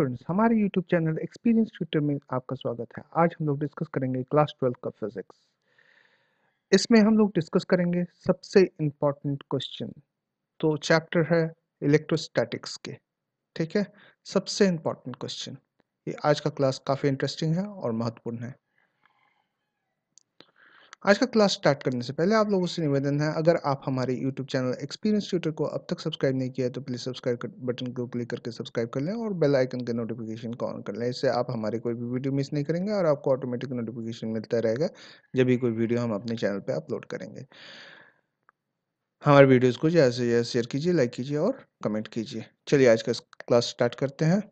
Students, हमारे YouTube channel experience tutor में आपका स्वागत है। आज हम लोग डिस्कस करेंगे क्लास 12 का फिजिक्स। इसमें हम लोग डिस्कस करेंगे सबसे इम्पोर्टेंट क्वेश्चन। तो चैप्टर है इलेक्ट्रोस्टैटिक्स के। ठीक है, सबसे इम्पोर्टेंट क्वेश्चन। ये आज का क्लास काफ़ी इंटरेस्टिंग है और महत्वपूर्ण है। आज का क्लास स्टार्ट करने से पहले आप लोगों से निवेदन है, अगर आप हमारे YouTube चैनल एक्सपीरियंस ट्यूटर को अब तक सब्सक्राइब नहीं किया है तो प्लीज़ सब्सक्राइब बटन को क्लिक करके सब्सक्राइब कर लें और बेल आइकन के नोटिफिकेशन को ऑन कर लें। इससे आप हमारे कोई भी वीडियो मिस नहीं करेंगे और आपको ऑटोमेटिक नोटिफिकेशन मिलता रहेगा जब भी कोई वीडियो हम अपने चैनल पर अपलोड करेंगे। हमारे वीडियोज़ को ज़्यादा से ज़्यादा शेयर कीजिए, लाइक कीजिए और कमेंट कीजिए। चलिए आज का क्लास स्टार्ट करते हैं।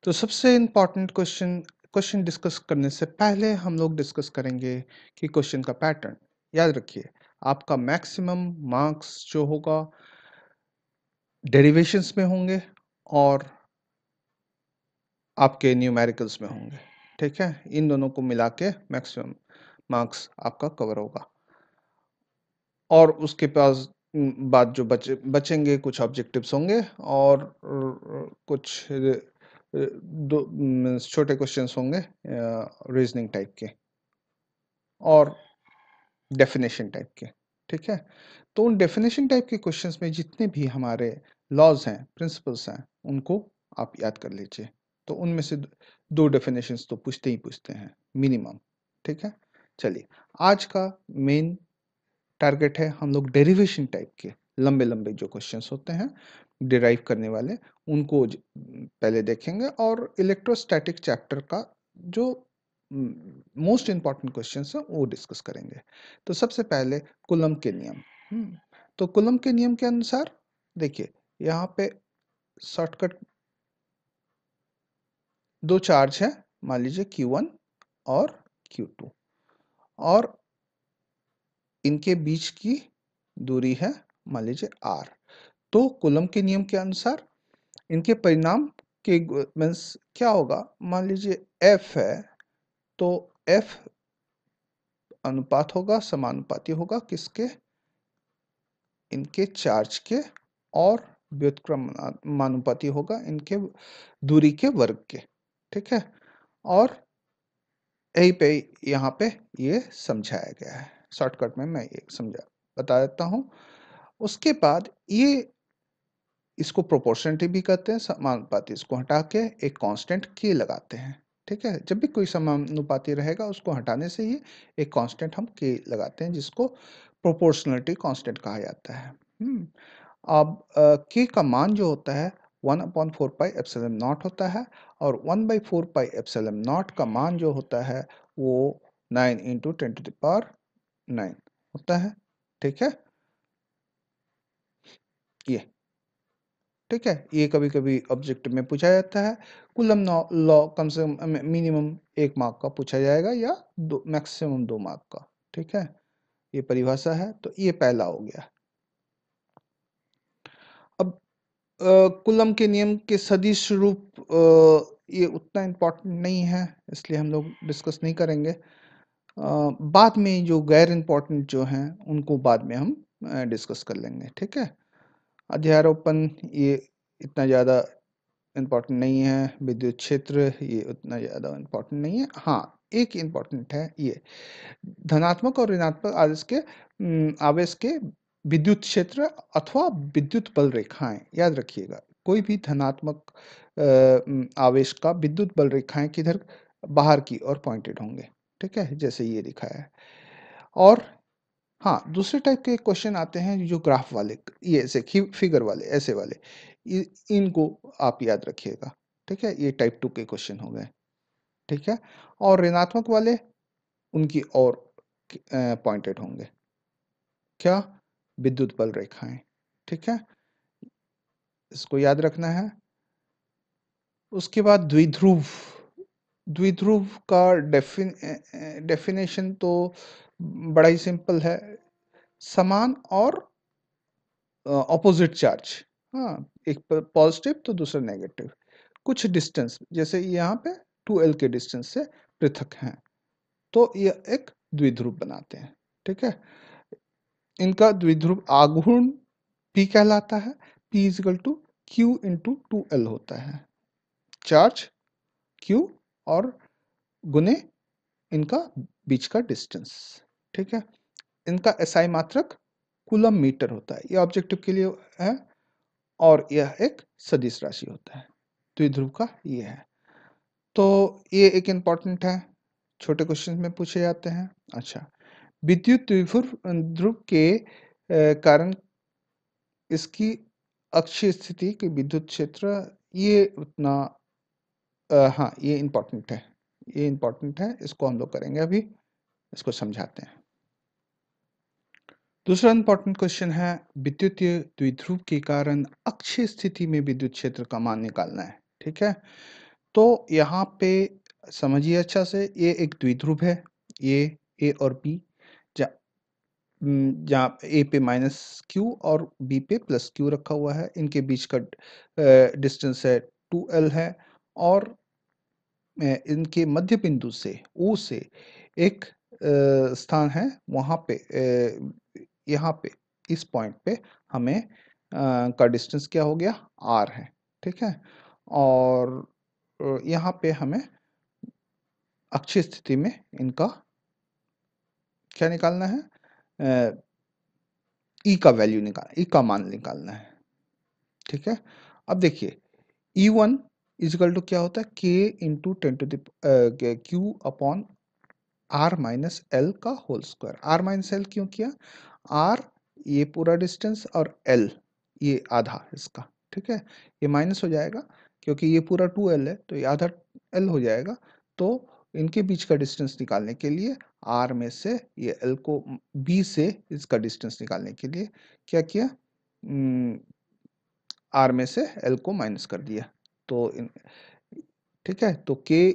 तो सबसे इम्पॉर्टेंट क्वेश्चन डिस्कस करने से पहले हम लोग डिस्कस करेंगे कि क्वेश्चन का पैटर्न। याद रखिए, आपका मैक्सिमम मार्क्स जो होगा डेरिवेशंस में होंगे और आपके न्यूमेरिकल्स में होंगे। ठीक है, इन दोनों को मिला के मैक्सिमम मार्क्स आपका कवर होगा और उसके पास बाद जो बचेंगे कुछ ऑब्जेक्टिव्स होंगे और कुछ दो छोटे क्वेश्चंस होंगे रीजनिंग टाइप के और डेफिनेशन टाइप के। ठीक है, तो उन डेफिनेशन टाइप के क्वेश्चंस में जितने भी हमारे लॉज हैं, प्रिंसिपल्स हैं, उनको आप याद कर लीजिए। तो उनमें से दो डेफिनेशंस तो पूछते ही पूछते हैं मिनिमम। ठीक है, चलिए आज का मेन टारगेट है हम लोग डेरिवेशन टाइप के लंबे लंबे जो क्वेश्चंस होते हैं डिराइव करने वाले, उनको पहले देखेंगे और इलेक्ट्रोस्टैटिक चैप्टर का जो मोस्ट इंपॉर्टेंट क्वेश्चंस है वो डिस्कस करेंगे। तो सबसे पहले कूलम के नियम। तो कूलम के नियम के अनुसार देखिए, यहाँ पे शॉर्टकट दो चार्ज है, मान लीजिए Q1 और Q2 और इनके बीच की दूरी है मान लीजिए R। तो कूलम के नियम के अनुसार इनके परिणाम के मीन्स क्या होगा, मान लीजिए F है तो F अनुपात होगा, समानुपाती होगा किसके, इनके चार्ज के, और व्युत्क्रमानुपाती होगा इनके दूरी के वर्ग के। ठीक है, और यही पे यहाँ पे ये समझाया गया है। शॉर्टकट में मैं ये बता देता हूँ। उसके बाद ये इसको प्रोपोर्शनलिटी भी कहते हैं, समानुपाती इसको हटा के एक कांस्टेंट के लगाते हैं। ठीक है, जब भी कोई समानुपाती रहेगा उसको हटाने से ही एक कांस्टेंट हम के लगाते हैं जिसको प्रोपोर्शनलिटी कांस्टेंट कहा जाता है। अब के का मान जो होता है 1/4 पाई एप्सिलॉन नॉट होता है और 1/4 पाई एप्सिलॉन नॉट का मान जो होता है वो 9 × 10⁹ होता है। ठीक है, ये ठीक है, ये कभी कभी ऑब्जेक्टिव में पूछा जाता है। कूलम लॉ कम से कम मिनिमम 1 मार्क का पूछा जाएगा या मैक्सिमम 2 मार्क का। ठीक है, ये परिभाषा है। तो ये पहला हो गया। अब कूलम के नियम के सदिश रूप ये उतना इम्पोर्टेंट नहीं है, इसलिए हम लोग डिस्कस नहीं करेंगे। बाद में जो गैर इम्पोर्टेंट जो हैं उनको बाद में हम डिस्कस कर लेंगे। ठीक है, अध्यारोपण ये इतना ज़्यादा इम्पोर्टेंट नहीं है। विद्युत क्षेत्र ये उतना ज़्यादा इम्पोर्टेंट नहीं है। हाँ, एक इम्पोर्टेंट है, ये धनात्मक और ऋणात्मक आवेश के विद्युत क्षेत्र अथवा विद्युत बल रेखाएं। याद रखिएगा, कोई भी धनात्मक आवेश का विद्युत बल रेखाएं किधर बाहर की ओर पॉइंटेड होंगे। ठीक है, जैसे ये दिखाया है। और हाँ, दूसरे टाइप के क्वेश्चन आते हैं जो ग्राफ वाले, ये ऐसे फिगर वाले, ऐसे वाले, इनको आप याद रखिएगा। ठीक है, ये टाइप 2 के क्वेश्चन हो गए। ठीक है, और ऋणात्मक वाले उनकी ओर पॉइंटेड होंगे, क्या, विद्युत बल रेखाएं। ठीक है, इसको याद रखना है। उसके बाद द्विध्रुव। द्विध्रुव का डेफिनेशन तो बड़ा ही सिंपल है, समान और ऑपोजिट चार्ज। हाँ, एक पॉजिटिव तो दूसरा नेगेटिव, कुछ डिस्टेंस जैसे यहाँ पे 2L के डिस्टेंस से पृथक हैं, तो ये एक द्विध्रुव बनाते हैं। ठीक है, इनका द्विध्रुव आघूर्ण P कहलाता है। P = Q × 2L होता है। चार्ज Q और गुने इनका बीच का डिस्टेंस। ठीक है, इनका SI मात्रक कूलम मीटर होता है। ये ऑब्जेक्टिव के लिए है और यह एक सदिश राशि होता है। द्विध्रुव का ये है। तो ये एक इम्पॉर्टेंट है, छोटे क्वेश्चन में पूछे जाते हैं। अच्छा, विद्युत द्विध्रुव के कारण इसकी अक्षीय स्थिति की विद्युत क्षेत्र ये उतना हाँ, ये इम्पॉर्टेंट है, ये इम्पॉर्टेंट है, इसको हम लोग करेंगे अभी, इसको समझाते हैं। दूसरा इम्पॉर्टेंट क्वेश्चन है, विद्युतीय द्विध्रुव के कारण अक्षीय स्थिति में विद्युत क्षेत्र का मान निकालना है। ठीक है, तो यहाँ पे समझिए अच्छा से, ये एक द्विध्रुव है, ये ए और बी, जहाँ ए पे माइनस क्यू और बी पे प्लस क्यू रखा हुआ है। इनके बीच का डिस्टेंस है 2L है और इनके मध्य बिंदु से ओ से एक स्थान है, वहाँ पे यहाँ पे इस पॉइंट पे हमें का डिस्टेंस क्या हो गया, R है। ठीक है, और यहाँ पे हमें अक्षीय स्थिति में इनका क्या निकालना है, ई का वैल्यू ई का मान निकालना है। ठीक है, अब देखिए E1 इजिकल टू क्या होता है, K into 10⁻Q upon R minus L का whole square. R minus L क्यों किया, R ये पूरा डिस्टेंस और L ये आधा इसका। ठीक है, ये माइनस हो जाएगा क्योंकि ये पूरा 2L है, तो ये आधा L हो जाएगा। तो इनके बीच का डिस्टेंस निकालने के लिए R में से ये L को B से इसका डिस्टेंस निकालने के लिए क्या किया, R में से L को माइनस कर दिया। तो ठीक है, तो K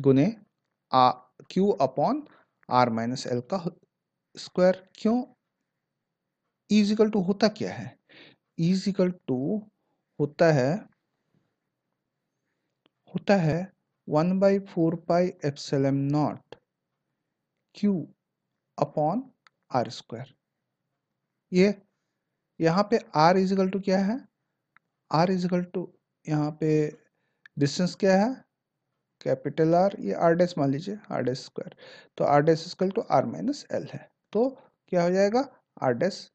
गुने Q upon R minus L का स्क्वायर। क्यों, इजिकल टू होता क्या है, इजिकल टू होता है 1/4πε0 Q अपॉन R स्क्वायर। ये यहाँ पे R इजिकल टू क्या है, R इजिकल टू यहाँ पे डिस्टेंस क्या है, कैपिटल R, ये R डैश मान लीजिए, R डैश स्क्वायर। तो R dash is equal to R minus L है, तो क्या हो जाएगा, R dash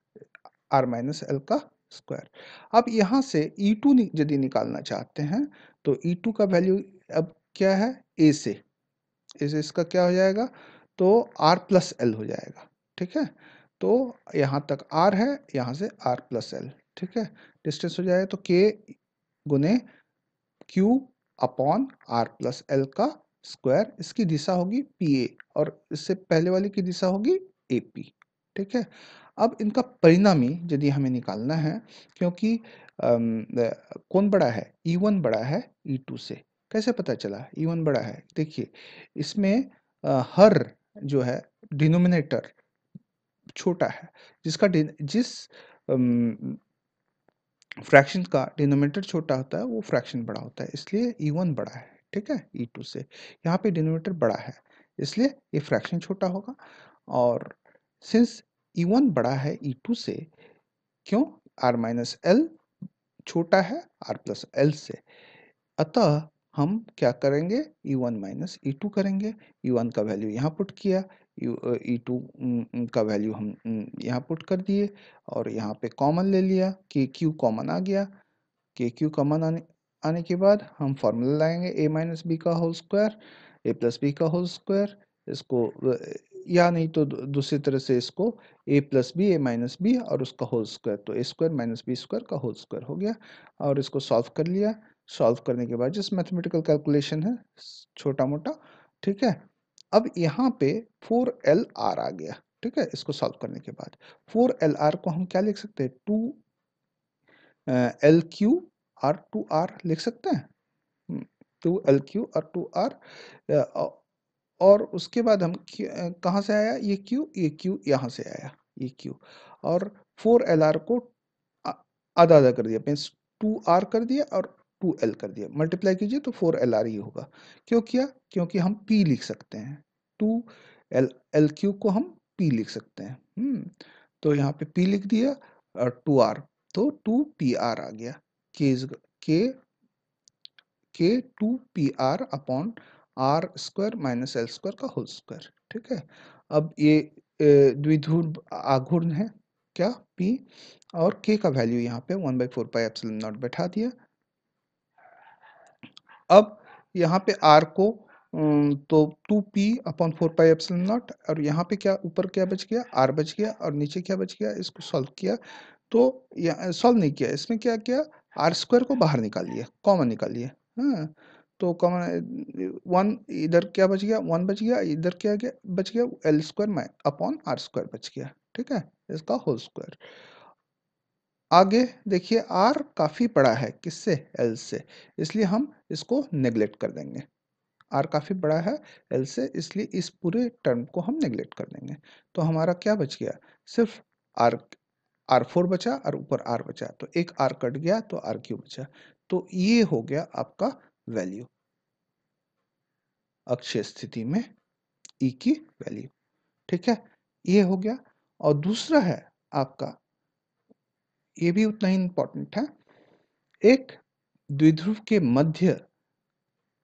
R minus L का स्क्वायर। अब यहाँ से E2 यदि निकालना चाहते हैं तो E2 का वैल्यू अब क्या है, A से इसका क्या हो जाएगा, तो R प्लस L हो जाएगा। ठीक है, तो यहाँ तक R है, यहाँ से R प्लस L। ठीक है, डिस्टेंस हो जाएगा तो K गुने Q upon R plus L का स्क्वायर। इसकी दिशा होगी PA और इससे पहले वाली की दिशा होगी AP। ठीक है, अब इनका परिणामी यदि हमें निकालना है, क्योंकि कौन बड़ा है, E1 बड़ा है E2 से। कैसे पता चला E1 बड़ा है, देखिए इसमें हर जो है डिनोमिनेटर छोटा है, जिस फ्रैक्शन का डिनोमिनेटर छोटा होता है वो फ्रैक्शन बड़ा होता है, इसलिए E1 बड़ा है। ठीक है, E2 से। यहाँ पे डिनोमिनेटर बड़ा है इसलिए ये फ्रैक्शन छोटा होगा। और सिंस E1 बड़ा है E2 से, क्यों, R माइनस L छोटा है R प्लस L से, अतः हम क्या करेंगे, E1 माइनस E2 करेंगे। E1 का वैल्यू यहाँ पुट किया, E2 का वैल्यू हम यहाँ पुट कर दिए और यहाँ पे कॉमन ले लिया कि Q कॉमन आ गया। के क्यू कॉमन आने के बाद हम फॉर्मूला लाएंगे a माइनस बी का whole square, A plus B का होल स्क्वायर। इसको या नहीं तो दूसरी तरह से इसको a plus B A minus B और उसका होल स्क्वायर, तो A square minus B square का होल स्क्वायर हो गया। और इसको सॉल्व कर लिया, सॉल्व करने के बाद जिस मैथमेटिकल कैलकुलेशन है छोटा मोटा। ठीक है, अब यहाँ पे 4LR आ गया। ठीक है, इसको सॉल्व करने के बाद 4LR को हम क्या लिख सकते हैं, 2LQ और 2R लिख सकते हैं, 2LQ और 2R। और उसके बाद हम कहाँ से आया ये Q यहाँ से आया ये Q, और 4LR को आधा आधा कर दिया, मीन्स 2R कर दिया और 2L कर दिया, मल्टीप्लाई कीजिए तो 4LR ही होगा। क्यों किया, क्योंकि हम P लिख सकते हैं, 2LQ को हम P लिख सकते हैं। तो यहाँ पे P लिख दिया और 2R, तो 2PR आ गया। K K2PR upon R square minus L square का होल स्क्वायर। ठीक है, अब ये द्विध्रुव आघूर्ण है क्या P, और K का वैल्यू यहाँ पे 1/4 पाई एप्सिलॉन नॉट बैठा दिया। अब यहाँ पे R को तो 2P upon 4 pi epsilon naught, और यहाँ पे क्या ऊपर क्या बच गया, R बच गया, और नीचे क्या बच गया, इसको सॉल्व किया तो सॉल्व नहीं किया, इसमें क्या किया, आर स्क्वायर को बाहर निकाल लिया, कॉमन निकाल लिया। हाँ, तो कॉमन 1 इधर क्या बच गया, 1 बच गया, इधर क्या गया बच गया, L square upon R square बच गया। ठीक है, इसका होल स्क्वायर। आगे देखिए आर काफ़ी बड़ा है किससे, एल से, इसलिए हम इसको नेग्लेक्ट कर देंगे। आर काफ़ी बड़ा है एल से, इसलिए इस पूरे टर्म को हम नेग्लेक्ट कर देंगे। तो हमारा क्या बच गया, सिर्फ आर R4 बचा और ऊपर R बचा, तो एक R कट गया तो RQ बचा। तो ये हो गया आपका वैल्यू अक्षीय स्थिति में E की वैल्यू। ठीक है, ये हो गया। और दूसरा है आपका, ये भी उतना ही इंपॉर्टेंट है, एक द्विध्रुव के मध्य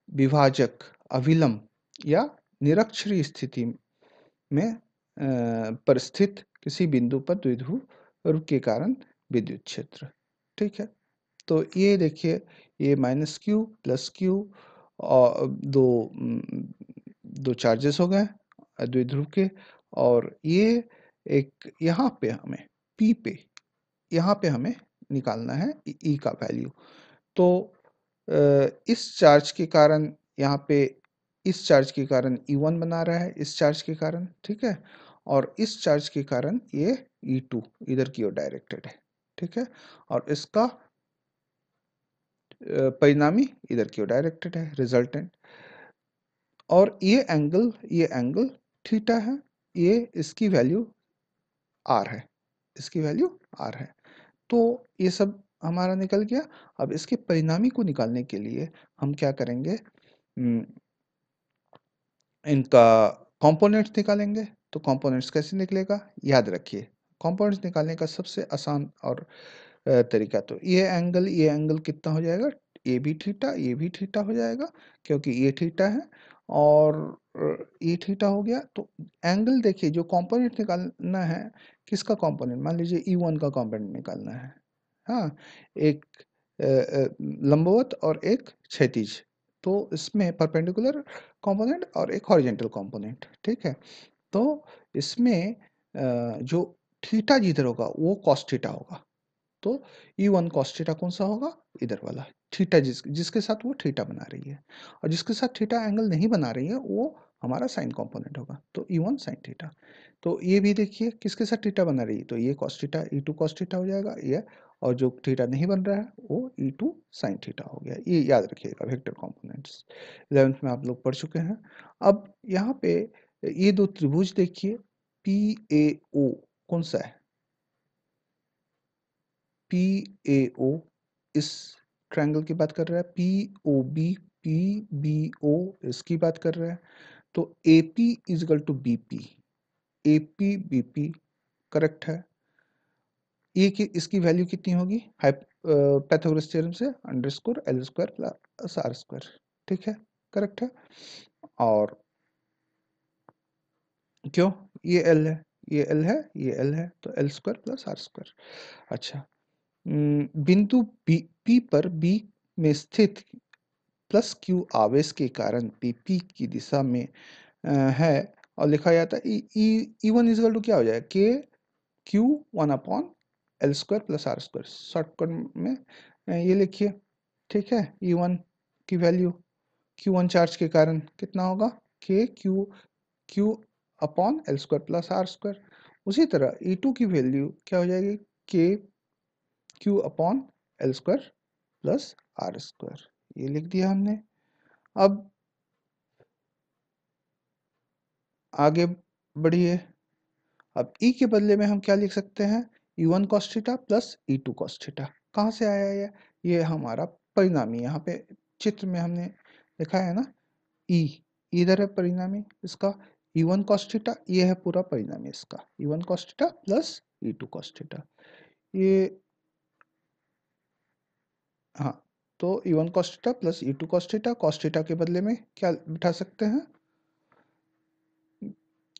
विभाजक अभिलंब या निरक्षीय स्थिति में पर स्थित किसी बिंदु पर द्विध्रुव के कारण विद्युत क्षेत्र। ठीक है, तो ये देखिए, ये माइनस क्यू प्लस क्यू और दो चार्जेस हो गए द्विध्रुव के, और ये एक यहाँ पे हमें P पे, यहाँ पे हमें निकालना है E का वैल्यू। तो इस चार्ज के कारण यहाँ पे, इस चार्ज के कारण E1 बना रहा है, इस चार्ज के कारण। ठीक है, और इस चार्ज के कारण ये E2 इधर की ओर डायरेक्टेड है। ठीक है, और इसका परिणामी इधर की ओर डायरेक्टेड है, रिजल्टेंट। और ये एंगल थीटा है, ये इसकी वैल्यू आर है, इसकी वैल्यू आर है। तो ये सब हमारा निकल गया। अब इसके परिणामी को निकालने के लिए हम क्या करेंगे, इनका कंपोनेंट्स निकालेंगे। तो कंपोनेंट्स कैसे निकलेगा, याद रखिए, कंपोनेंट्स निकालने का सबसे आसान और तरीका, तो ये एंगल कितना हो जाएगा, ये भी थीटा हो जाएगा, क्योंकि ये थीटा है और ये थीटा हो गया। तो एंगल देखिए, जो कंपोनेंट निकालना है, किसका कंपोनेंट, मान लीजिए E1 का कंपोनेंट निकालना है। हाँ, एक लंबवत और एक क्षैतिज, तो इसमें परपेंडिकुलर कंपोनेंट और एक हॉरिजेंटल कंपोनेंट। ठीक है, तो इसमें जो थीटा जिधर होगा वो कॉस थीटा होगा। तो E1 cos थीटा कौन सा होगा, इधर वाला थीटा, जिसके साथ वो थीटा बना रही है, और जिसके साथ थीटा एंगल नहीं बना रही है वो हमारा साइन कंपोनेंट होगा, तो E1 sin थीटा। तो ये भी देखिए किसके साथ थीटा बना रही है, तो ये cos theta, E2 cos theta हो जाएगा ये, और जो थीटा नहीं बन रहा है वो E2 sin थीटा हो गया। ये याद रखिएगा, वेक्टर कंपोनेंट्स 11th में आप लोग पढ़ चुके हैं। अब यहाँ पे ये दो त्रिभुज देखिए, PAO कौन सा है, PAO इस ट्रायंगल की बात कर रहा है, POB PBO इसकी बात कर रहा है। तो AP is equal to BP, AP BP correct है। ये की इसकी वैल्यू कितनी होगी, पाइथागोरस थ्योरम से underscore L square plus R square. ठीक है, करेक्ट है। और क्यों, ये एल है, ये एल है, ये एल है, तो L square plus R square. अच्छा, बिंदु P पर B में स्थित प्लस क्यू आवेश के कारण PP की दिशा में है, और लिखा जाता है E1 इजल टू क्या हो जाएगा, K Q 1 upon L square plus R square, shortcut में ये लिखिए। ठीक है, E1 की वैल्यू Q1 चार्ज के कारण कितना होगा, K Q upon L square plus R square. उसी तरह E2 की वैल्यू क्या हो जाएगी, K Q upon L square plus R square, ये लिख दिया हमने। अब आगे बढ़िए, अब E के बदले में हम क्या लिख सकते हैं, E1 cos theta plus E2 cos theta. कहाँ से आया ये हमारा परिणामी, यहाँ पे चित्र में हमने लिखा है ना, E इधर है परिणामी इसका, E1 cos थीटा, ये है पूरा परिणामी इसका, E1 cos theta plus E2 cos theta. ये हाँ, तो E1 cos theta plus E2 cos theta के बदले में क्या बिठा सकते हैं,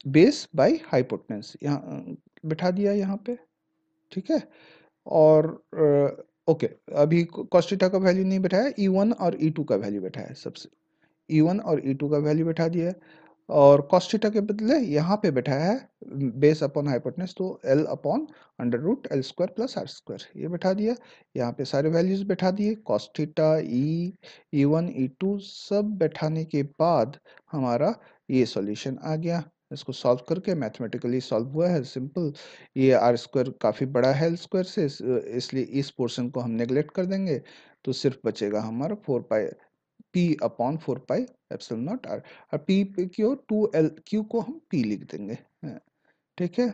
बेस बाय हाइपोटेन्यूज, यहाँ बिठा दिया यहाँ पे, ठीक है। और ओके, अभी cos थीटा का वैल्यू नहीं बैठाया, E1 और E2 का वैल्यू बैठाया, सबसे E1 और E2 का वैल्यू बैठा दिया है, और cos थीटा के बदले यहाँ पे बैठाया है बेस अपॉन हाइपोटेन्यूज, तो L upon under root L square plus R square, ये बैठा दिया। यहाँ पे सारे वैल्यूज बैठा दिए, cos थीटा, E1 E2 सब बैठाने के बाद हमारा ये सॉल्यूशन आ गया। इसको सॉल्व करके मैथमेटिकली सॉल्व हुआ है, सिंपल। ये आर स्क्वायर काफ़ी बड़ा है एल स्क्वायर से, इसलिए इस पोर्शन को हम नेग्लेक्ट कर देंगे, तो सिर्फ बचेगा हमारा 4 pi p upon 4 pi epsilon naught r, और पी क्यू 2L क्यू को हम पी लिख देंगे, ठीक है।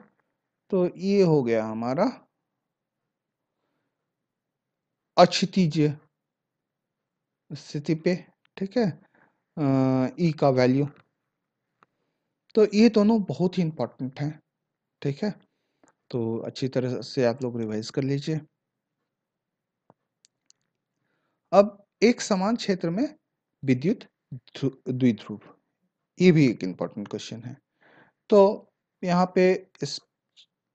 तो ये हो गया हमारा अक्षितिज स्थिति पे, ठीक है, ई का वैल्यू। तो ये दोनों बहुत ही इंपॉर्टेंट हैं, ठीक है। तो अच्छी तरह से आप लोग रिवाइज कर लीजिए। अब एक समान क्षेत्र में विद्युत द्विध्रुव, ये भी एक इंपॉर्टेंट क्वेश्चन है। तो यहाँ पे इस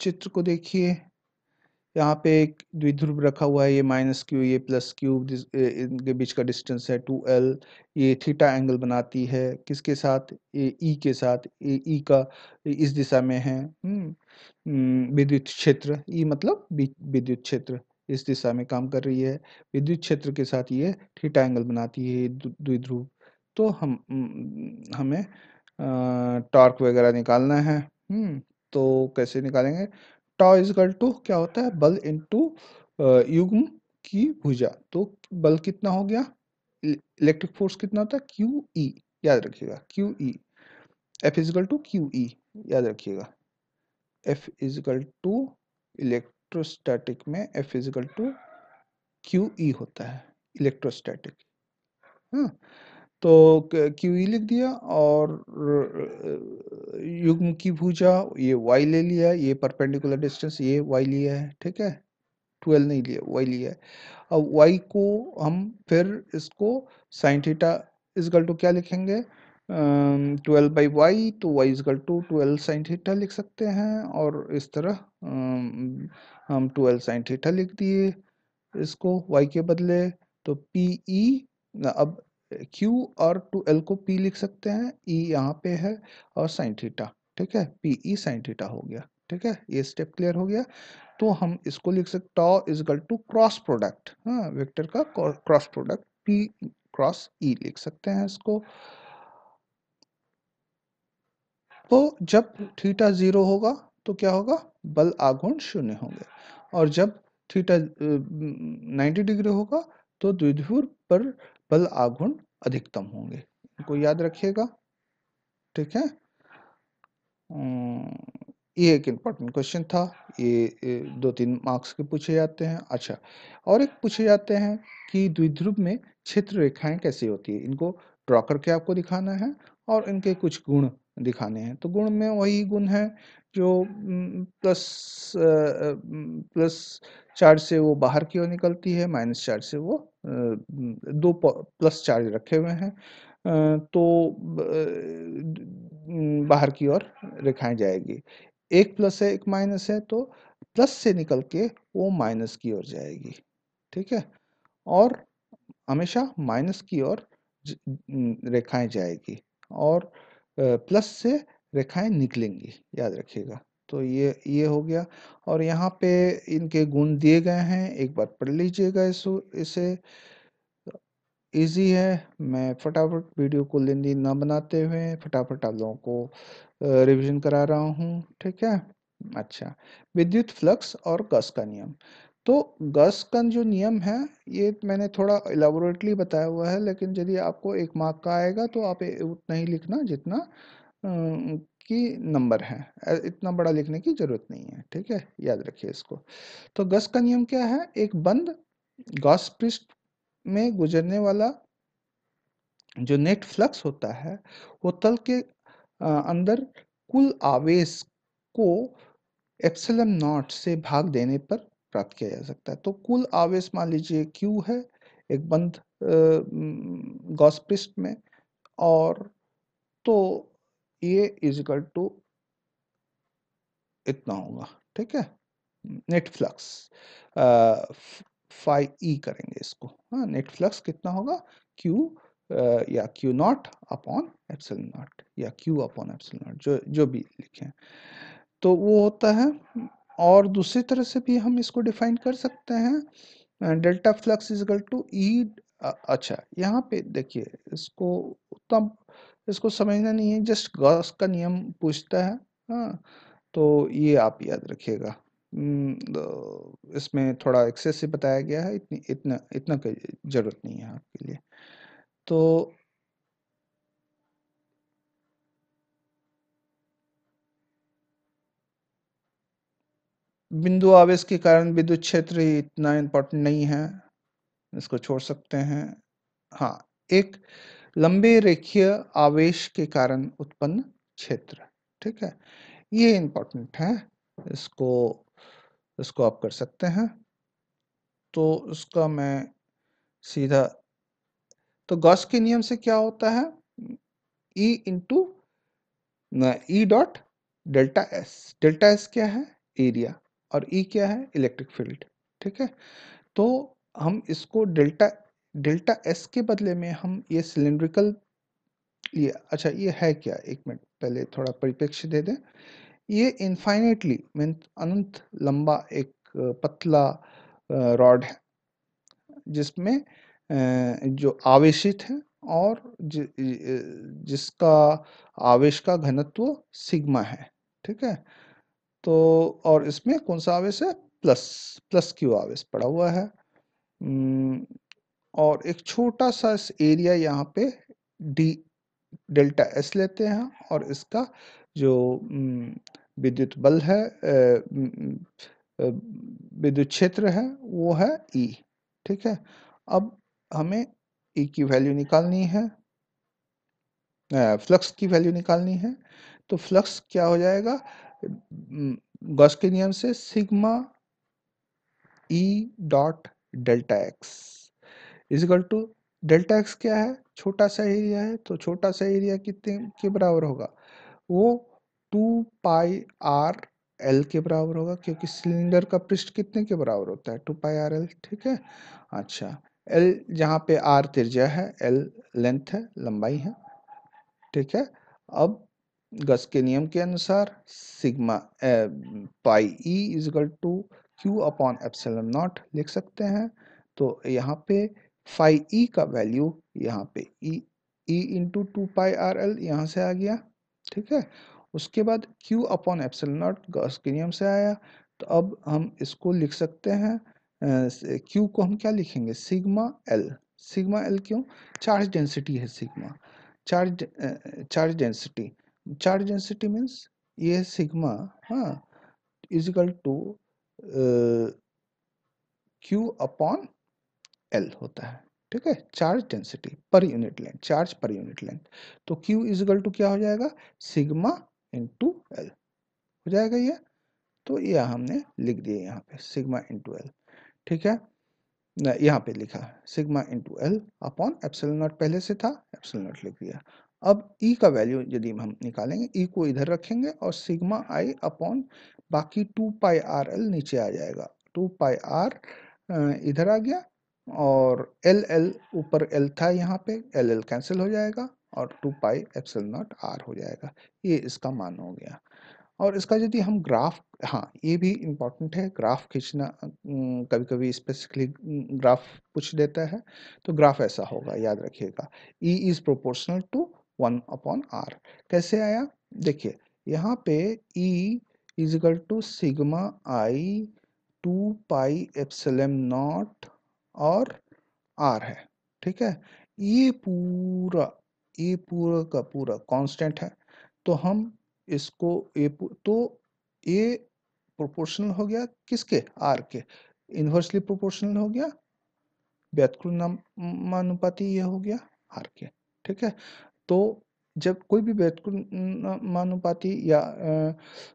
चित्र को देखिए, यहाँ पे एक द्विध्रुव रखा हुआ है, ये माइनस क्यू, ये प्लस क्यू, इनके बीच का डिस्टेंस है 2L, ये थीटा एंगल बनाती है किसके साथ, ये ई के साथ, ये ई का इस दिशा में है, विद्युत क्षेत्र, ई मतलब विद्युत क्षेत्र इस दिशा में काम कर रही है, विद्युत क्षेत्र के साथ ये थीटा एंगल बनाती है द्विध्रुव। तो हमें टॉर्क वगैरह निकालना है, तो कैसे निकालेंगे, टॉ इजकल टू क्या होता है, बल इनटू युग्म की भुजा, तो बल कितना हो गया, इलेक्ट्रिक फोर्स कितना होता है, क्यू ई, याद रखिएगा Q E, F is equal to Q E, याद रखिएगा एफ इजकल टू, इलेक्ट्रोस्टैटिक में F is equal to Q E होता है, इलेक्ट्रोस्टैटिक, हाँ। तो क्यू ई लिख दिया, और युग्म की भुजा ये y ले लिया, ये परपेंडिकुलर डिस्टेंस ये y लिया है, ठीक है, 12 नहीं लिया, y लिया है। अब y को हम फिर इसको साइन थीटा इजकल टू क्या लिखेंगे, 12/y, तो y is equal to 12 sine theta लिख सकते हैं, और इस तरह हम 12 साइन थीटा लिख दिए इसको y के बदले। तो पी ई, अब q और 2L को p लिख सकते हैं, e यहाँ पे है, और साइन थीटा, ठीक है, पी ई साइन थीटा हो गया, ठीक है, ये स्टेप क्लियर हो गया। तो हम इसको लिख सकते, टॉ इजकल टू क्रॉस प्रोडक्ट, हाँ, वेक्टर का cross product p cross e लिख सकते हैं इसको। तो जब थीटा 0 होगा तो क्या होगा, बल आघूर्ण 0 होंगे, और जब थीटा 90 डिग्री होगा तो द्विध्रुव पर बल आघूर्ण अधिकतम होंगे, इनको याद रखिएगा, ठीक है। ये एक इम्पॉर्टेंट क्वेश्चन था, ये 2-3 मार्क्स के पूछे जाते हैं। अच्छा, और एक पूछे जाते हैं कि द्विध्रुव में क्षेत्र रेखाएं कैसी होती है, इनको ड्रॉ करके आपको दिखाना है, और इनके कुछ गुण दिखाने हैं। तो गुण में वही गुण है जो प्लस चार्ज से वो बाहर की ओर निकलती है, माइनस चार्ज से वो दो प्लस चार्ज रखे हुए हैं, तो बाहर की ओर रेखाएं जाएगी, एक प्लस है एक माइनस है, तो प्लस से निकल के वो माइनस की ओर जाएगी, ठीक है, और हमेशा माइनस की ओर रेखाएं जाएगी, और प्लस से रेखाएं निकलेंगी, याद रखिएगा। तो ये हो गया, और यहाँ पे इनके गुण दिए गए हैं, एक बार पढ़ लीजिएगा इसे, इजी है। मैं फटाफट वीडियो को लेंदी ना बनाते हुए फटाफट आप लोगों को रिवीजन करा रहा हूँ, ठीक है। अच्छा, विद्युत फ्लक्स और गॉस का नियम। तो गॉस का जो नियम है ये मैंने थोड़ा इलाबोरेटली बताया हुआ है, लेकिन यदि आपको 1 मार्क का आएगा तो आप उतना ही लिखना जितना कि नंबर है, इतना बड़ा लिखने की जरूरत नहीं है, ठीक है, याद रखिए इसको। तो गॉस का नियम क्या है, एक बंद गॉस पृष्ठ में गुजरने वाला जो नेट फ्लक्स होता है वो तल के अंदर कुल आवेश को एप्सिलॉन नॉट से भाग देने पर प्राप्त किया जा सकता है। तो कुल आवेश मान लीजिए Q है, एक बंद गॉस पृष्ठ में, और तो ये इज इक्वल टू इतना होगा, ठीक है। नेट फ्लक्स फाई ई करेंगे इसको, हाँ, नेट फ्लक्स कितना होगा, क्यू या Q not upon epsilon not, या क्यू अपॉन एप्सिलॉन नॉट, जो जो भी लिखें, तो वो होता है। और दूसरी तरह से भी हम इसको डिफाइन कर सकते हैं, delta flux is equal to E. अच्छा, यहाँ पे देखिए, इसको उतना इसको समझना नहीं है, जस्ट गॉस का नियम पूछता है, हाँ, तो ये आप याद रखिएगा। इसमें थोड़ा एक्सेस से बताया गया है, इतनी इतना इतना कोई जरूरत नहीं है आपके लिए। तो बिंदु आवेश के कारण विद्युत क्षेत्र ही इतना इम्पोर्टेंट नहीं है, इसको छोड़ सकते हैं। हाँ, एक लंबे रेखीय आवेश के कारण उत्पन्न क्षेत्र, ठीक है, ये इम्पोर्टेंट है, इसको इसको आप कर सकते हैं। तो उसका मैं सीधा, तो गॉस के नियम से क्या होता है, ई इंटू ई dot delta S. Delta S क्या है, एरिया, और ई क्या है, इलेक्ट्रिक फील्ड, ठीक है। तो हम इसको डेल्टा डेल्टा एस के बदले में हम ये सिलिंड्रिकल, ये अच्छा ये है क्या, एक मिनट पहले थोड़ा परिप्रेक्ष्य दे दें। ये इनफाइनेटली मीन अनंत लंबा एक पतला रॉड है, जिसमें जो आवेशित है, और जिसका आवेश का घनत्व सिग्मा है, ठीक है। तो और इसमें कौन सा आवेश है, प्लस प्लस क्यू आवेश पड़ा हुआ है। और एक छोटा सा एरिया यहाँ पे डी डेल्टा एस लेते हैं, और इसका जो विद्युत बल है, विद्युत क्षेत्र है, वो है ई, ठीक है। अब हमें ई की वैल्यू निकालनी है, फ्लक्स की वैल्यू निकालनी है। तो फ्लक्स क्या हो जाएगा, गॉस के नियम से sigma E dot delta X is equal to, delta X क्या है, छोटा सा एरिया है, तो छोटा सा एरिया कितने के बराबर होगा, वो 2 पाई आर एल के बराबर होगा, क्योंकि सिलेंडर का पृष्ठ कितने के बराबर होता है, 2 पाई आर एल, ठीक है। अच्छा, एल जहाँ पे आर त्रिज्या है, एल लेंथ है, लंबाई है, ठीक है। अब गस के नियम के अनुसार sigma pi E is equal to Q upon epsilon naught लिख सकते हैं। तो यहाँ पे फाई ई का वैल्यू, यहाँ पे ई इंटू 2 पाई आर एल यहाँ से आ गया, ठीक है। उसके बाद Q upon epsilon not Gauss के नियम से आया। तो अब हम इसको लिख सकते हैं, क्यू को हम क्या लिखेंगे, सिग्मा एल। सिग्मा एल क्यों, चार्ज डेंसिटी है sigma, charge charge density, charge density means ये सिग्मा, हाँ, is equal to Q upon L होता है, ठीक है। Charge density per unit length, charge per unit length, तो क्यू इज इक्वल टू क्या हो जाएगा, सिग्मा इंटू एल हो जाएगा ये। तो ये हमने लिख दिया यहाँ पे सिग्मा इंटू एल, ठीक है। यहाँ पे लिखा sigma into L upon epsilon not, पहले से था, एप्सिलॉन नॉट लिख दिया। अब ई का वैल्यू यदि हम निकालेंगे, ई को इधर रखेंगे, और सिग्मा आई अपॉन बाकी 2 पाई आर एल नीचे आ जाएगा, 2 पाई आर इधर आ गया, और एल एल ऊपर एल था यहाँ पे, एल एल कैंसिल हो जाएगा, और 2 पाई एप्सिलॉन नॉट आर हो जाएगा, ये इसका मान हो गया। और इसका यदि हम ग्राफ, हाँ ये भी इम्पोर्टेंट है, ग्राफ खींचना, कभी कभी स्पेसिफिकली ग्राफ पूछ देता है, तो ग्राफ ऐसा होगा, याद रखिएगा, E is proportional to 1/r। कैसे आया, देखिए यहाँ पे E is equal to sigma आई 2 पाई एप्सिलॉन नॉट और R है, ठीक है। ये पूरा ये पूरा का पूरा कांस्टेंट है, तो हम इसको तो ये प्रोपोर्शनल हो गया किसके, आर के, इन्वर्सली प्रोपोर्शनल हो गया, व्युत्क्रमानुपाती ये हो गया आर के, ठीक है। तो जब कोई भी व्युत्क्रमानुपाती या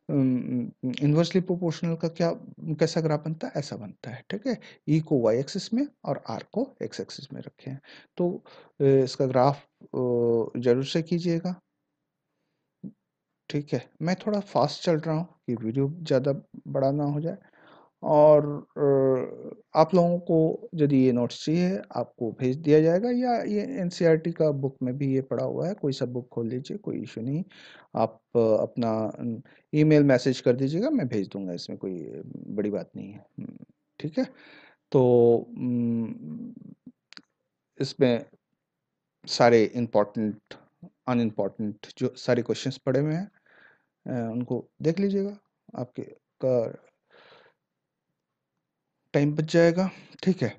इन्वर्सली प्रोपोर्शनल का क्या कैसा ग्राफ बनता है, ऐसा बनता है, ठीक है। ई को वाई एक्सिस में और आर को एक्स एक्सिस में रखें, तो इसका ग्राफ जरूर से कीजिएगा, ठीक है। मैं थोड़ा फास्ट चल रहा हूँ कि वीडियो ज़्यादा बड़ा ना हो जाए, और आप लोगों को यदि ये नोट्स चाहिए आपको भेज दिया जाएगा, या ये एनसीईआरटी का बुक में भी ये पड़ा हुआ है, कोई सा बुक खोल लीजिए, कोई इशू नहीं। आप अपना ईमेल मैसेज कर दीजिएगा, मैं भेज दूंगा, इसमें कोई बड़ी बात नहीं है। ठीक है। तो इसमें सारे इम्पोर्टेंट अनइम्पोर्टेंट जो सारे क्वेश्चंस पड़े हुए हैं, उनको देख लीजिएगा, आपके का टाइम बच जाएगा, ठीक है।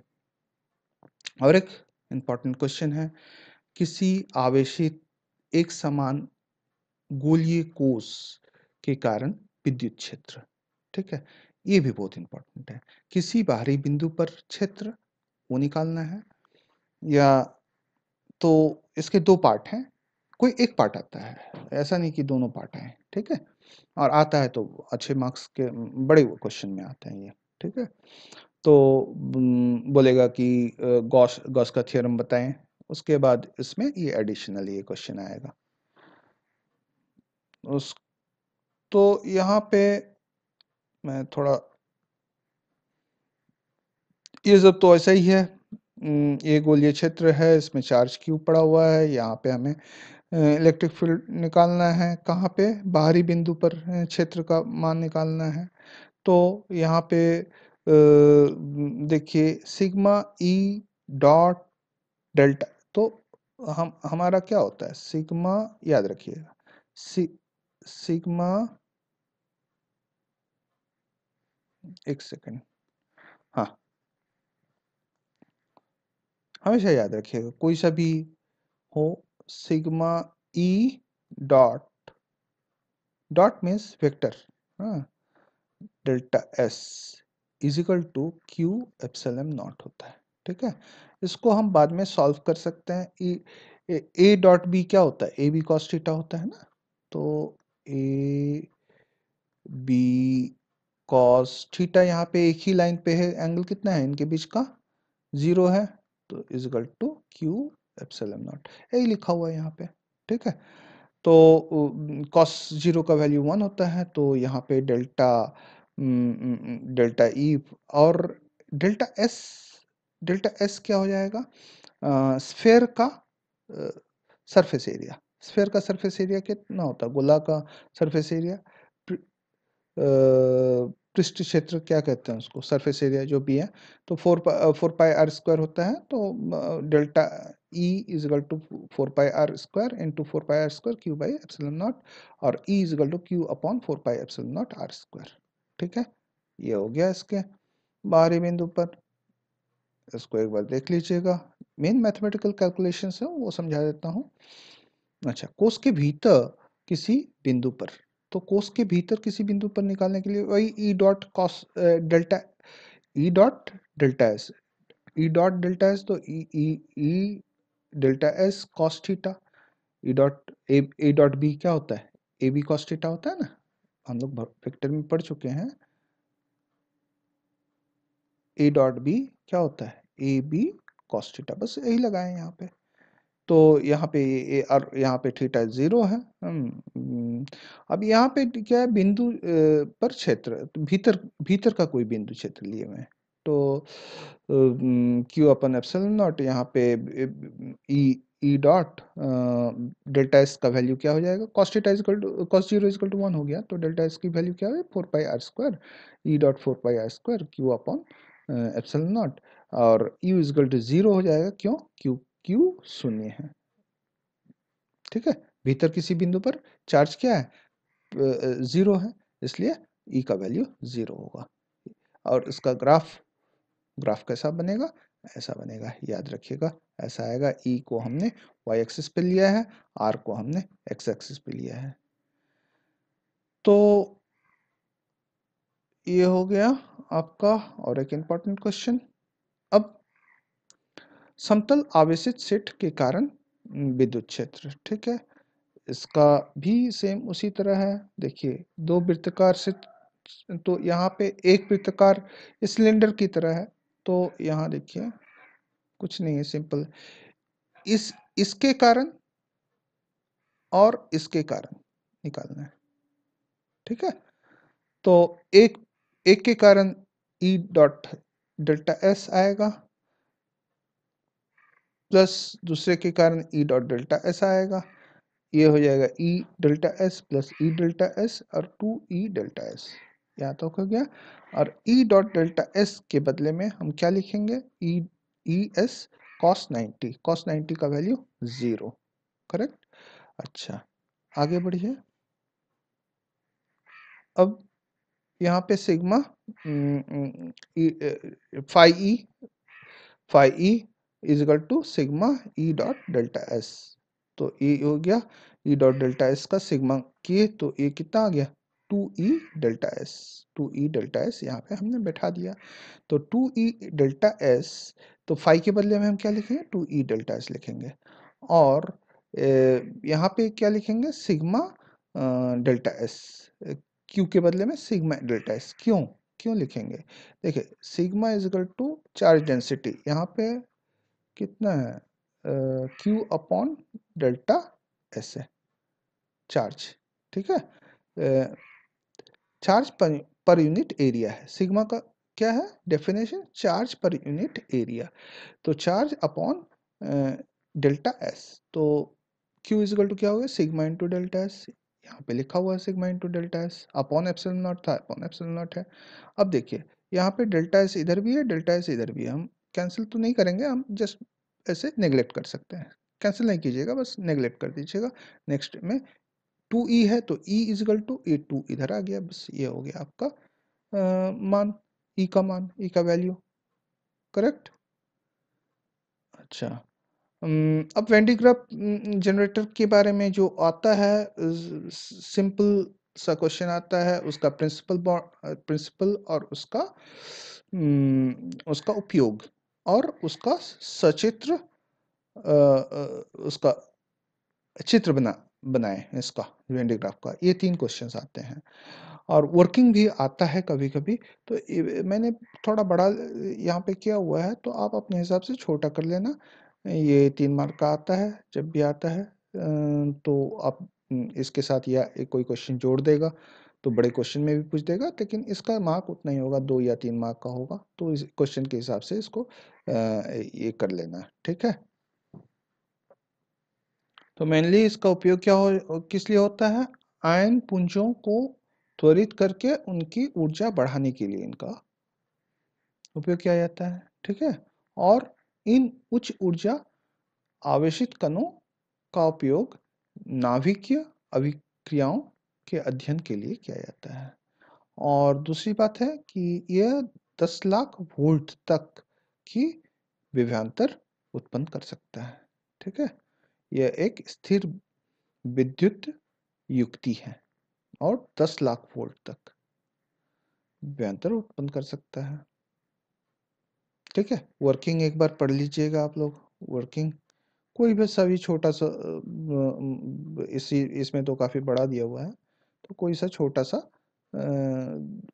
और एक इम्पॉर्टेंट क्वेश्चन है, किसी आवेशित एक समान गोलीय कोष के कारण विद्युत क्षेत्र, ठीक है। ये भी बहुत इंपॉर्टेंट है। किसी बाहरी बिंदु पर क्षेत्र वो निकालना है, या तो इसके दो पार्ट हैं, कोई एक पार्ट आता है, ऐसा नहीं कि दोनों पार्ट आए, ठीक है। और आता है तो अच्छे मार्क्स के बड़े क्वेश्चन में आते हैं ये, ठीक है। तो बोलेगा कि गॉस गॉस का थ्योरम बताएं, उसके बाद इसमें ये एडिशनल ये क्वेश्चन आएगा। उस तो यहाँ पे मैं थोड़ा, ये सब तो ऐसा ही है। ये गोलीय क्षेत्र है, इसमें चार्ज क्यू पड़ा हुआ है, यहाँ पे हमें इलेक्ट्रिक फील्ड निकालना है, कहाँ पे, बाहरी बिंदु पर क्षेत्र का मान निकालना है। तो यहाँ पे देखिए सिग्मा ई डॉट डेल्टा, तो हम हमारा क्या होता है, सिग्मा, याद रखिएगा, सिग्मा, एक सेकंड, हाँ, हमेशा याद रखिएगा, कोई सा भी हो, sigma E dot, dot means vector, हाँ, delta S is equal to Q epsilon naught होता है, ठीक है। इसको हम बाद में सॉल्व कर सकते हैं। ए डॉट बी क्या होता है, ए बी कॉस थीटा होता है ना, तो ए बी कॉस थीटा, यहाँ पे एक ही लाइन पे है, एंगल कितना है इनके बीच का, 0 है, तो is equal to Q epsilon naught, यही लिखा हुआ है यहाँ पे, ठीक है। तो कॉस 0 का वैल्यू 1 होता है, तो यहाँ पे डेल्टा डेल्टा ई, और डेल्टा एस, डेल्टा एस क्या हो जाएगा, स्फेयर का सरफेस एरिया, स्फेयर का सरफेस एरिया कितना होता है, गोला का सरफेस एरिया, पृष्ठ क्षेत्र क्या कहते हैं उसको, सरफेस एरिया जो भी है, तो 4 पाई r² होता है, तो delta E is equal to 4 pi r² into 4 pi r² q by epsilon naught, और E is equal to Q upon 4 pi epsilon naught r², ठीक है। ये हो गया इसके बाहरी बिंदु पर, इसको एक बार देख लीजिएगा, मेन मैथमेटिकल कैलकुलेशंस है वो समझा देता हूँ। अच्छा, कोष के भीतर किसी बिंदु पर, तो कोष के भीतर किसी बिंदु पर निकालने के लिए वही E dot cos delta, E dot delta S, E dot delta S, तो E E E delta S cos theta, E dot A dot B क्या होता है, ए बी कॉस थीटा होता है ना, हम लोग वेक्टर में पढ़ चुके हैं। ए डॉट बी क्या होता है, ए बी कॉस थीटा, बस यही लगाए यहाँ पे। तो यहाँ पे और यहाँ पे थीटा 0 है। अब यहाँ पे क्या है, बिंदु पर क्षेत्र, तो भीतर भीतर का कोई बिंदु क्षेत्र लिए हुए हैं, तो क्यू अपन एप्सिलॉन नॉट, यहाँ पे E E dot delta S का वैल्यू क्या हो जाएगा, cos theta is equal to cos 0 is equal to 1 हो गया, तो डेल्टा एस की वैल्यू क्या है, 4 pi r² E dot 4 pi r² Q upon epsilon naught, और यू इजकल टू 0 हो जाएगा, क्यों, क्यू क्यू शून्य है, ठीक है। भीतर किसी बिंदु पर चार्ज क्या है, 0 है, इसलिए ई का वैल्यू 0 होगा। और इसका ग्राफ, ग्राफ कैसा बनेगा, ऐसा बनेगा, याद रखिएगा, ऐसा आएगा। ई को हमने वाई एक्सिस पे लिया है, आर को हमने एक्स एक्सिस पे लिया है। तो ये हो गया आपका, और एक इंपॉर्टेंट क्वेश्चन, अब समतल आवेशित सेट के कारण विद्युत क्षेत्र, ठीक है। इसका भी सेम उसी तरह है। देखिए, दो वृत्ताकार से, तो यहाँ पे एक वृत्ताकार सिलेंडर की तरह है, तो यहाँ देखिए कुछ नहीं है, सिंपल इसके कारण और इसके कारण निकालना है। ठीक है, तो एक एक के कारण ई डॉट डेल्टा एस आएगा, प्लस दूसरे के कारण ई डॉट डेल्टा एस आएगा। ये हो जाएगा ई डेल्टा एस प्लस ई डेल्टा एस और 2 ई डेल्टा एस, यहाँ तक हो गया। और ई डॉट डेल्टा एस के बदले में हम क्या लिखेंगे, ई ई एस कॉस 90 का वैल्यू 0। करेक्ट। अच्छा, आगे बढ़िए। अब यहाँ पे sigma phi E is equal to sigma E dot delta S. तो ये हो गया ई डॉट डेल्टा एस का सिग्मा किए तो ये कितना आ गया, 2 E delta S. 2 E delta S यहाँ पे हमने बैठा दिया। तो 2 ई डेल्टा एस, तो फाई के बदले में हम क्या लिखेंगे, 2 ई डेल्टा एस लिखेंगे। और यहाँ पे क्या लिखेंगे, सिग्मा डेल्टा एस। क्यू के बदले में सिग्मा डेल्टा एस, क्यों क्यों लिखेंगे, देखिए sigma is equal to charge density, यहाँ पे कितना है, क्यू अपॉन डेल्टा एस है चार्ज। ठीक है, चार्ज पर यूनिट एरिया है सिग्मा का, क्या है definition, charge per unit area. तो चार्ज अपॉन डेल्टा एस, तो Q इज इक्वल टू क्या हो गया, सिग्मा इंटू डेल्टा एस। यहाँ पे लिखा हुआ है sigma into delta S, upon epsilon not था, अपॉन एप्सिलॉन नॉट है। अब देखिए यहाँ पे डेल्टा एस इधर भी है, डेल्टा एस इधर भी है, हम कैंसिल तो नहीं करेंगे, हम जस्ट ऐसे नेग्लेक्ट कर सकते हैं। कैंसिल नहीं कीजिएगा, बस नेग्लेक्ट कर दीजिएगा। नेक्स्ट में 2E है तो E इज इक्वल टू ए 2 इधर आ गया, बस ये हो गया आपका मान, E का मान, E का वैल्यू। करेक्ट। अच्छा, अब वेंडी ग्राफ जनरेटर के बारे में जो आता है, सिंपल सा क्वेश्चन आता है, उसका प्रिंसिपल और उसका उसका उपयोग और उसका सचित्र, उसका चित्र बनाए इसका, वेंडी ग्राफ का, ये 3 क्वेश्चंस आते हैं। और वर्किंग भी आता है कभी कभी, तो मैंने थोड़ा बड़ा यहाँ पे किया हुआ है, तो आप अपने हिसाब से छोटा कर लेना। ये 3 मार्क का आता है, जब भी आता है तो आप इसके साथ या एक कोई क्वेश्चन जोड़ देगा तो बड़े क्वेश्चन में भी पूछ देगा, लेकिन इसका मार्क उतना ही होगा, 2 या 3 मार्क का होगा, तो इस क्वेश्चन के हिसाब से इसको ये कर लेना। ठीक है, तो मेनली इसका उपयोग क्या हो, किस लिए होता है, आयन पुंजों को त्वरित करके उनकी ऊर्जा बढ़ाने के लिए इनका उपयोग किया जाता है। ठीक है, और इन उच्च ऊर्जा आवेशित कणों का उपयोग नाभिकीय अभिक्रियाओं के अध्ययन के लिए किया जाता है। और दूसरी बात है कि यह 10 लाख वोल्ट तक की विभवांतर उत्पन्न कर सकता है। ठीक है, यह एक स्थिर विद्युत युक्ति है और 10 लाख वोल्ट तक विभवांतर उत्पन्न कर सकता है। ठीक है, वर्किंग एक बार पढ़ लीजिएगा आप लोग, वर्किंग कोई भी सभी छोटा सा, इसी इसमें तो काफ़ी बड़ा दिया हुआ है, तो कोई सा छोटा सा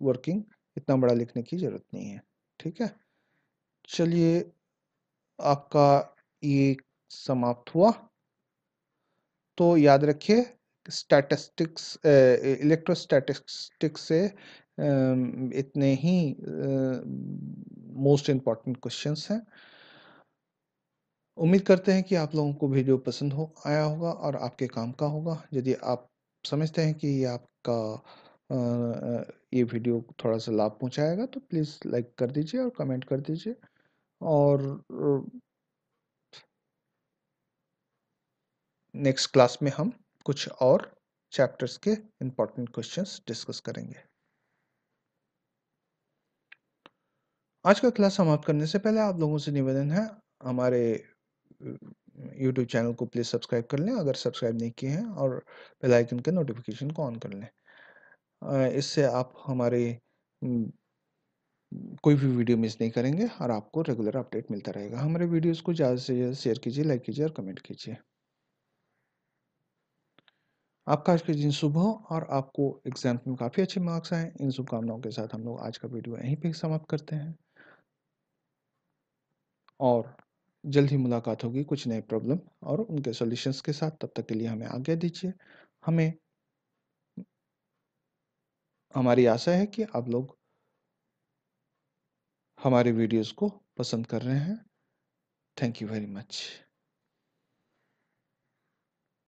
वर्किंग, इतना बड़ा लिखने की ज़रूरत नहीं है। ठीक है, चलिए आपका ये समाप्त हुआ। तो याद रखिए, स्टैटिस्टिक्स, इलेक्ट्रोस्टैटिस्टिक्स से इतने ही मोस्ट इम्पॉर्टेंट क्वेश्चंस हैं। उम्मीद करते हैं कि आप लोगों को वीडियो पसंद हो आया होगा और आपके काम का होगा। यदि आप समझते हैं कि ये आपका ये वीडियो थोड़ा सा लाभ पहुंचाएगा तो प्लीज़ लाइक कर दीजिए और कमेंट कर दीजिए। और नेक्स्ट क्लास में हम कुछ और चैप्टर्स के इम्पोर्टेंट क्वेश्चंस डिस्कस करेंगे। आज का क्लास समाप्त करने से पहले आप लोगों से निवेदन है, हमारे यूट्यूब चैनल को प्लीज़ सब्सक्राइब कर लें अगर सब्सक्राइब नहीं किए हैं, और बेल आइकन के नोटिफिकेशन को ऑन कर लें। इससे आप हमारे कोई भी वीडियो मिस नहीं करेंगे और आपको रेगुलर अपडेट मिलता रहेगा। हमारे वीडियोस को ज़्यादा से ज़्यादा शेयर कीजिए, लाइक कीजिए और कमेंट कीजिए। आपका आज का दिन शुभ हो और आपको एग्ज़ाम में काफ़ी अच्छे मार्क्स आएँ। इन शुभकामनाओं के साथ हम लोग आज का वीडियो यहीं पे समाप्त करते हैं और जल्द ही मुलाकात होगी कुछ नए प्रॉब्लम और उनके सॉल्यूशंस के साथ। तब तक के लिए हमें आज्ञा दीजिए। हमें हमारी आशा है कि आप लोग हमारे वीडियोज़ को पसंद कर रहे हैं। Thank you very much.